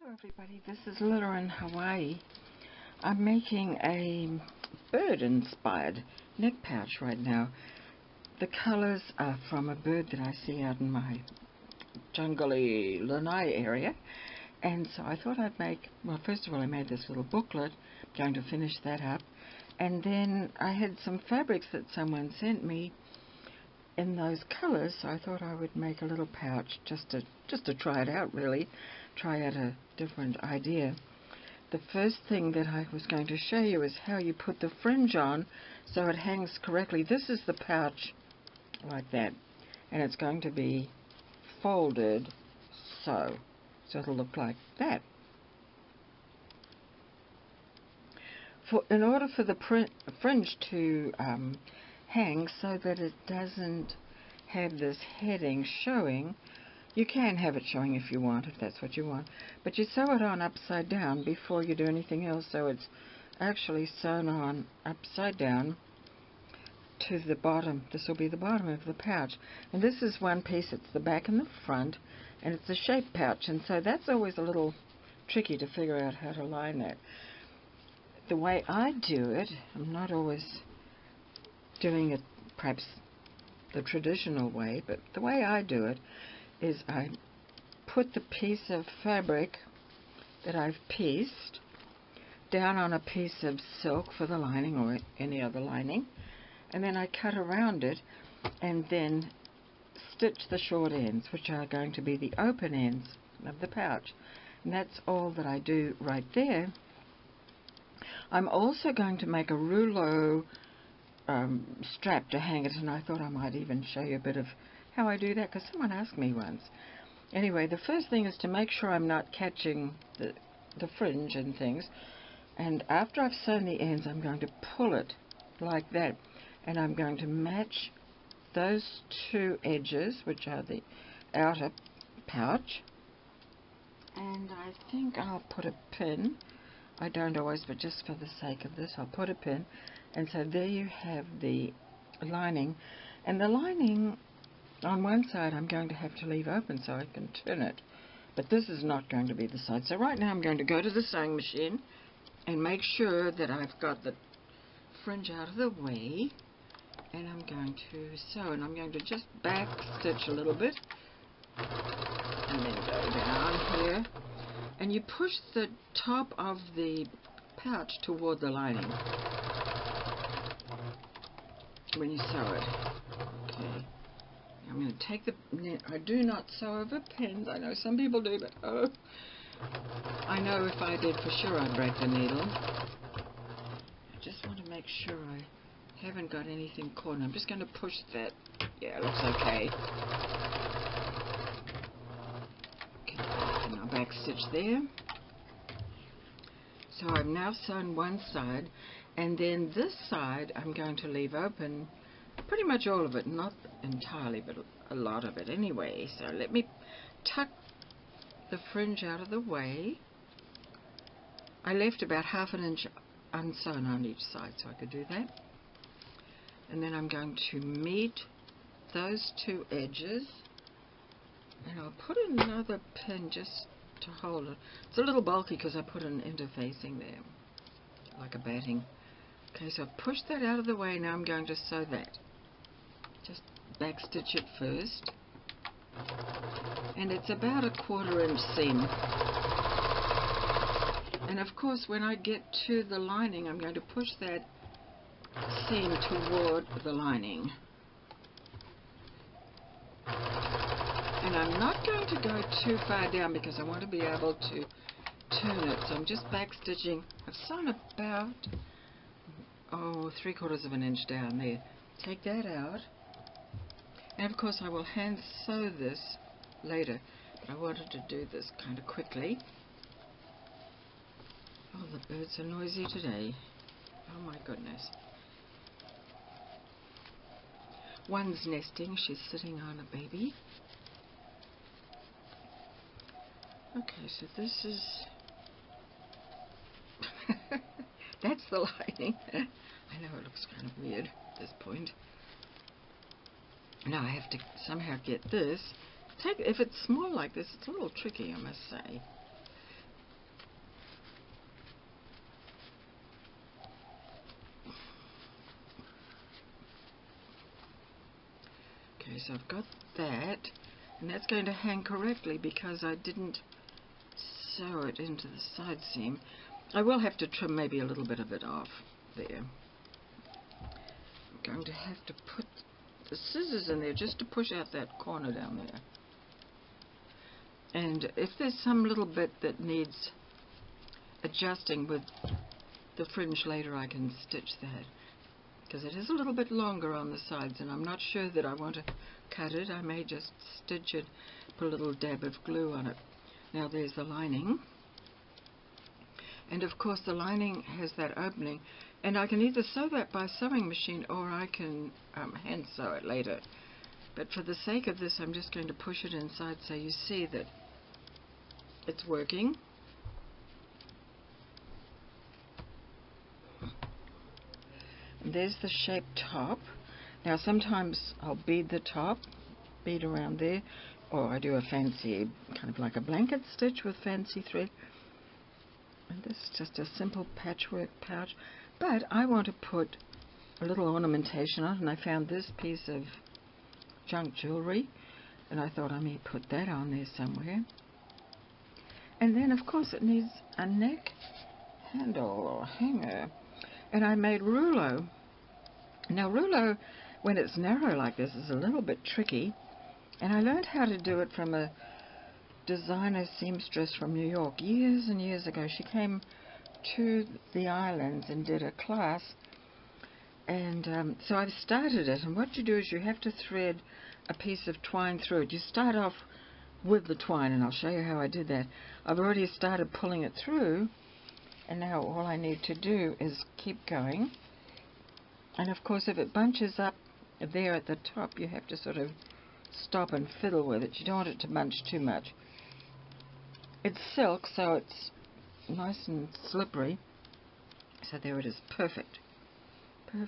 Hello everybody, this is Lila in Hawaii. I'm making a bird-inspired neck pouch right now. The colors are from a bird that I see out in my jungly lanai area. And so I thought I'd make, well, first of all I made this little booklet. I'm going to finish that up. And then I had some fabrics that someone sent me in those colors, so I thought I would make a little pouch just to try it out, really. Try out a different idea. The first thing that I was going to show you is how you put the fringe on so it hangs correctly. This is the pouch like that, and it's going to be folded so it'll look like that. In order for the fringe to hang so that it doesn't have this heading showing, you can have it showing if you want, if that's what you want, but you sew it on upside down before you do anything else, so it's actually sewn on upside down to the bottom. This will be the bottom of the pouch, and this is one piece. It's the back and the front, and it's a shape pouch, and so that's always a little tricky to figure out how to line that. The way I do it, I'm not always doing it perhaps the traditional way, but the way I do it is I put the piece of fabric that I've pieced down on a piece of silk for the lining or any other lining, and then I cut around it and then stitch the short ends, which are going to be the open ends of the pouch. And that's all that I do right there. I'm also going to make a rouleau strap to hang it, and I thought I might even show you a bit of how I do that, because someone asked me once. Anyway, the first thing is to make sure I'm not catching the fringe and things, and after I've sewn the ends I'm going to pull it like that, and I'm going to match those two edges, which are the outer pouch, and I think I'll put a pin. I don't always, but just for the sake of this I'll put a pin. And so there you have the lining, and the lining on one side I'm going to have to leave open so I can turn it, but this is not going to be the side. So right now I'm going to go to the sewing machine and make sure that I've got the fringe out of the way, and I'm going to sew, and I'm going to just back stitch a little bit and then go down here, and you push the top of the pouch toward the lining when you sew it. Okay, I'm going to take the knit. I do not sew over pins. I know some people do, but I know if I did for sure I'd break the needle. I just want to make sure I haven't got anything caught. I'm just going to push that. Yeah, it looks okay. Okay, and I'll back stitch there. So I've now sewn one side, and then this side I'm going to leave open, pretty much all of it, not entirely, but a lot of it anyway. So let me tuck the fringe out of the way. I left about ½ an inch unsewn on each side so I could do that. And then I'm going to meet those two edges, and I'll put another pin just to hold it. It's a little bulky because I put an interfacing there, like a batting. Okay, so I've pushed that out of the way. Now I'm going to sew that. Just back stitch it first, and it's about a ¼ inch seam. And of course when I get to the lining I'm going to push that seam toward the lining. And I'm not going to go too far down because I want to be able to turn it. So I'm just back stitching. I've sewn about ¾ of an inch down there. Take that out. And of course I will hand sew this later, but I wanted to do this kind of quickly. Oh, the birds are noisy today. Oh my goodness. One's nesting. She's sitting on a baby. Okay, so this is that's the lining. I know it looks kind of weird at this point. Now I have to somehow get this. If it's small like this, it's a little tricky, I must say. Okay, so I've got that, and that's going to hang correctly because I didn't sew it into the side seam. I will have to trim maybe a little bit of it off there. I'm going to have to put the scissors in there just to push out that corner down there. And if there's some little bit that needs adjusting with the fringe later, I can stitch that, because it is a little bit longer on the sides and I'm not sure that I want to cut it. I may just stitch it, put a little dab of glue on it. Now there's the lining, and of course the lining has that opening, and I can either sew that by sewing machine or I can hand sew it later. But for the sake of this, I'm just going to push it inside so you see that it's working. And there's the shaped top. Now sometimes I'll bead the top, bead around there, or I do a fancy, kind of like a blanket stitch with fancy thread. And this is just a simple patchwork pouch, but I want to put a little ornamentation on it, and I found this piece of junk jewelry, and I thought I may put that on there somewhere. And then of course it needs a neck handle or hanger, and I made rouleaux. Now rouleaux, when it's narrow like this, is a little bit tricky, and I learned how to do it from a designer seamstress from New York years and years ago. She came to the islands and did a class, and so I've started it. And what you do is you have to thread a piece of twine through it. You start off with the twine, and I'll show you how I did that. I've already started pulling it through, and now all I need to do is keep going. And of course if it bunches up there at the top, you have to sort of stop and fiddle with it. You don't want it to bunch too much. It's silk, so it's nice and slippery. So there it is, perfect. Perfect.